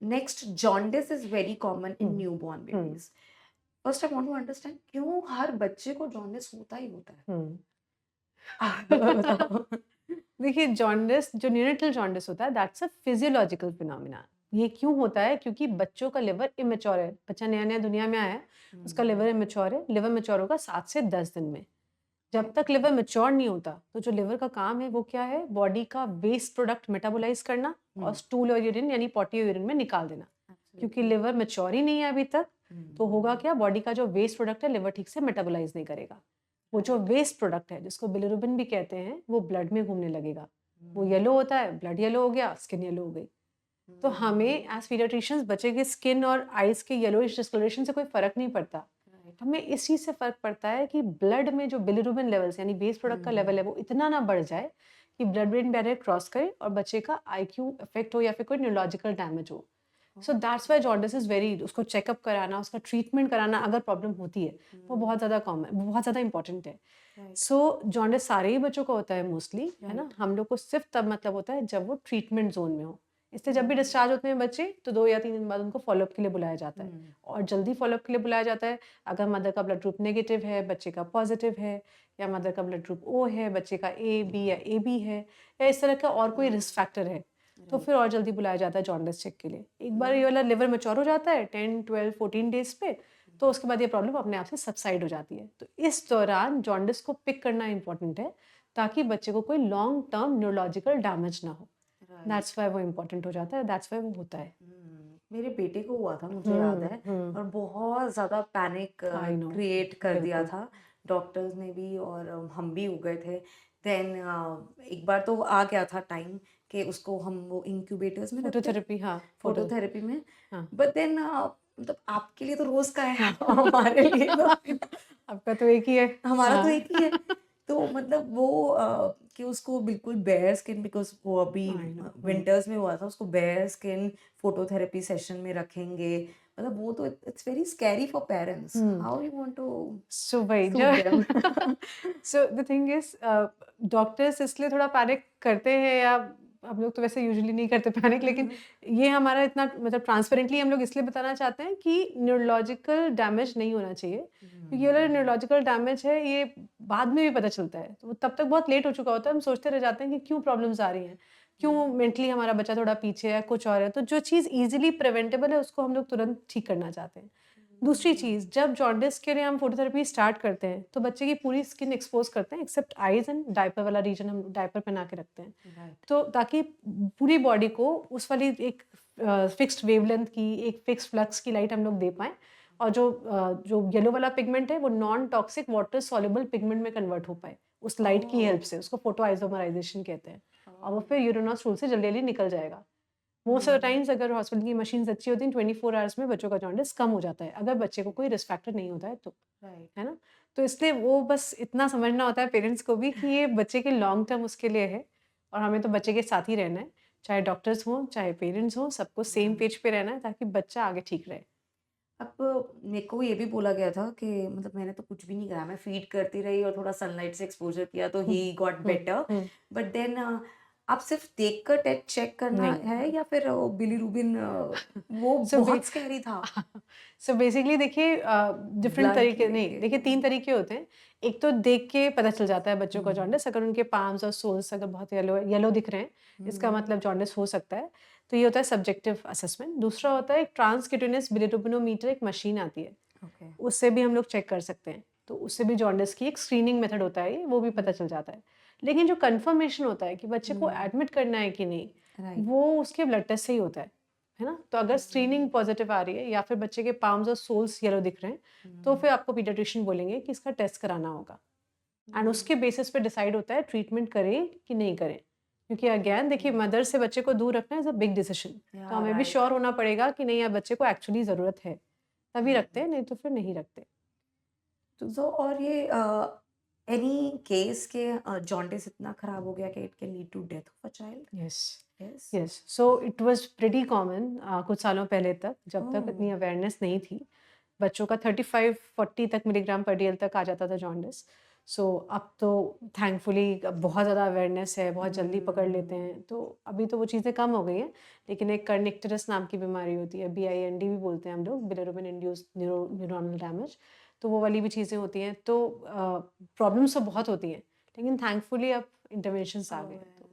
Next, jaundice is very common in hmm newborn hmm babies. First I want to understand क्यों हर बच्चे को jaundice होता ही होता है। हम्म बताओ। देखिए, जॉन्डिस जो न्यूनेटल जॉन्डिस होता है, दैट्स अ फिजियोलॉजिकल फिनोमिना। ये क्यों होता है? क्योंकि बच्चों का लिवर इमेच्योर है, बच्चा नया नया दुनिया में आया है, उसका लिवर इमेच्योर है। लिवर मेच्योर होगा 7 से 10 दिन में। जब तक लिवर मेच्योर नहीं होता, तो जो लिवर का काम है वो क्या है? बॉडी का वेस्ट प्रोडक्ट मेटाबोलाइज करना और स्टूल और यूरिन यानी पॉटी और यूरिन में निकाल देना। क्योंकि लिवर मेच्योर ही नहीं है अभी तक, तो होगा क्या? बॉडी का जो वेस्ट प्रोडक्ट है, लिवर ठीक से मेटाबोलाइज नहीं करेगा। वो जो वेस्ट प्रोडक्ट है, जिसको बिलिरुबिन भी कहते हैं, वो ब्लड में घूमने लगेगा। वो येलो होता है, ब्लड येलो हो गया, स्किन येलो हो गई। तो हमें एज पीडियाट्रिशियंस बच्चे के स्किन और आइज के येलोइश डिस्कलरेशन से कोई फर्क नहीं पड़ता। हमें इस चीज़ से फ़र्क पड़ता है कि ब्लड में जो बिलिरुबिन लेवल्स यानी वेस्ट प्रोडक्ट का लेवल है, वो इतना ना बढ़ जाए कि ब्लड ब्रेन बैरियर क्रॉस करे और बच्चे का आईक्यू अफेक्ट हो या फिर कोई न्यूरोलॉजिकल डैमेज हो। So that's why jaundice is very, उसको चेकअप कराना, उसका ट्रीटमेंट कराना अगर प्रॉब्लम होती है, वो बहुत ज़्यादा कॉमन, बहुत ज़्यादा इंपॉर्टेंट है। सो जॉन्डिस सारे ही बच्चों को होता है मोस्टली, है ना? हम लोग को सिर्फ तब मतलब होता है जब वो ट्रीटमेंट जोन में हो। इसलिए जब भी डिस्चार्ज होते हैं बच्चे, तो 2 या 3 दिन बाद उनको फ़ॉलोअप के लिए बुलाया जाता है, और जल्दी फ़ॉलोअप के लिए बुलाया जाता है। अगर मदर का ब्लड ग्रुप नेगेटिव है, बच्चे का पॉजिटिव है, या मदर का ब्लड ग्रुप ओ है, बच्चे का ए, बी या AB है, या इस तरह का और कोई रिस्क फैक्टर है, तो फिर और जल्दी बुलाया जाता है जॉन्डिस चेक के लिए। एक बार ये वाला लिवर मैच्योर हो जाता है 10, 12, 14 डेज़ पे, तो उसके बाद ये प्रॉब्लम अपने आप से सबसाइड हो जाती है। तो इस दौरान जॉन्डिस को पिक करना इम्पोर्टेंट है, ताकि बच्चे को कोई लॉन्ग टर्म न्यूरोलॉजिकल डैमेज ना हो। दैट्स व्हाई वो इम्पोर्टेंट हो जाता है, दैट्स व्हाई वो होता है। मेरे बेटे को हुआ था, मुझे याद है, हुँ। और बहुत ज़्यादा पैनिक आई नो, क्रिएट कर दिया बिल्कुल। था डॉक्टर्स ने भी, और हम भी हो गए थे। देन एक बार तो आ गया था टाइम कि उसको हम वो इंक्यूबेटर्स में रखते हैं, फ़ोटोथेरेपी, हाँ, फोटोथेरेपी में। हाँ। बट देन मतलब आपके लिए तो रोज़ का है, हाँ। हमारे लिए तो आपका तो एक ही है। हमारा तो एक हाँ। ही है। तो मतलब वो कि उसको बिल्कुल बेयर स्किन, बिकॉज़ वो अभी आई नो। विंटर्स में हुआ था, उसको बेयर स्किन फोटोथेरेपी सेशन में रखेंगे। मतलब वो तो it's very scary for parents. Hmm. How you want to so वही जो suit them? So the thing is, doctors इसलिए थोड़ा पैनिक करते हैं, या हम लोग तो वैसे यूजुअली नहीं करते पैनिक, लेकिन ये हमारा इतना मतलब ट्रांसपेरेंटली हम लोग इसलिए बताना चाहते हैं कि न्यूरोलॉजिकल डैमेज नहीं होना चाहिए। क्योंकि अगर न्यूरोलॉजिकल डैमेज है, ये बाद में भी पता चलता है, तो वो तब तक बहुत लेट हो चुका होता है। हम सोचते रह जाते हैं कि क्यों प्रॉब्लम्स आ रही हैं, क्यों मेंटली हमारा बच्चा थोड़ा पीछे है, कुछ और है। तो जो चीज़ ईज़िली प्रिवेंटेबल है, उसको हम लोग तुरंत ठीक करना चाहते हैं। दूसरी चीज़, जब जॉन्डिस के लिए हम फोटोथेरेपी स्टार्ट करते हैं, तो बच्चे की पूरी स्किन एक्सपोज़ करते हैं एक्सेप्ट आईज़ एंड डायपर वाला रीजन, हम डायपर पहना के रखते हैं। राइट। तो ताकि पूरी बॉडी को उस वाली एक फिक्स्ड वेवलेंथ की, एक फिक्स्ड फ्लक्स की लाइट हम लोग दे पाएँ, और जो येलो वाला पिगमेंट है, वो non toxic water soluble pigment में कन्वर्ट हो पाए, उस लाइट की हेल्प ओह! से। उसको फोटो आइसोमराइज़ेशन कहते हैं, और वो ओह! फिर यूरेन और स्टूल से जल्दी-जल्दी निकल जाएगा। मोस्ट ऑफ द टाइम्स अगर हॉस्पिटल की मशीन्स अच्छी होती हैं, 24 आवर्स में बच्चों का जॉन्डिस कम हो जाता है, अगर बच्चे को कोई रिस्क फैक्टर नहीं होता है तो, राइट। है ना? तो इसलिए वो बस इतना समझना होता है पेरेंट्स को भी कि ये बच्चे के लॉन्ग टर्म उसके लिए है, और हमें तो बच्चे के साथ ही रहना है। चाहे डॉक्टर्स हों, चाहे पेरेंट्स हों, सबको सेम पेज पे रहना है, ताकि बच्चा आगे ठीक रहे। अब मेरे को ये भी बोला गया था कि मतलब मैंने तो कुछ भी नहीं करा, मैं फीड करती रही और थोड़ा सनलाइट से एक्सपोज़र किया तो hmm, he got hmm, better. Hmm. But then आप सिर्फ़ देखकर टेस्ट चेक करना नहीं। है, या फिर बिलीरुबिन वो सो बे बहुत स्कैरी था। सो बेसिकली देखिए, डिफरेंट ब्लड तरीके नहीं, लेके। देखिए 3 तरीके होते हैं। एक तो देख के पता चल जाता है बच्चों को हुँ, जॉन्डिस, अगर उनके पाम्स और सोल्स अगर बहुत येलो येलो दिख रहे हैं, इसका हुँ, मतलब जॉन्डिस हो सकता है। तो ये होता है सब्जेक्टिव असेसमेंट। दूसरा होता है एक ट्रांसक्यूटेनियस बिलिरुबिनोमीटर, एक मशीन आती है, ओके। उससे भी हम लोग चेक कर सकते हैं। तो उससे भी जॉन्डिस की एक स्क्रीनिंग मेथड होता है ये, वो भी पता चल जाता है। लेकिन जो कन्फर्मेशन होता है कि बच्चे को हुँ, एडमिट करना है कि नहीं, राइट। वो उसके ब्लड टेस्ट से ही होता है ना? तो अगर स्क्रीनिंग पॉज़िटिव आ रही है, या फिर बच्चे के पाम्स और सोल्स येलो दिख रहे हैं, तो फिर आपको पीडियाट्रिशियन बोलेंगे कि इसका टेस्ट कराना होगा, एंड उसके बेसिस पे डिसाइड होता है ट्रीटमेंट करें कि नहीं करें। क्योंकि अगेन देखिए, मदर से बच्चे को दूर रखना इज़ अ बिग डिसीजन, तो या हमें भी राइट। श्योर होना पड़ेगा कि नहीं, अब बच्चे को एक्चुअली ज़रूरत है, तभी रखते हैं, नहीं तो फिर नहीं रखते। सो और ये एनी केस के जॉन्डिस इतना खराब हो गया कि it can lead to death of a child? Yes, yes. Yes. So it was pretty common कुछ सालों पहले तक, जब तक ओह! इतनी अवेयरनेस नहीं थी। बच्चों का 35-40 तक मिलीग्राम पर डीएल तक आ जाता था जॉन्डिस। सो अब तो थैंकफुली बहुत ज़्यादा अवेयरनेस है, बहुत जल्दी पकड़ लेते हैं, तो अभी तो वो चीज़ें कम हो गई हैं। लेकिन एक कर्निक्टरस नाम की बीमारी होती है, BIND भी बोलते हैं हम लोग, बिलिरुबिन इंड्यूस्ड न्यूरोनल डैमेज, तो वो वाली भी चीज़ें होती हैं। तो प्रॉब्लम्स तो बहुत होती हैं, लेकिन थैंकफुली अब इंटरवेंशंस आ गए हैं।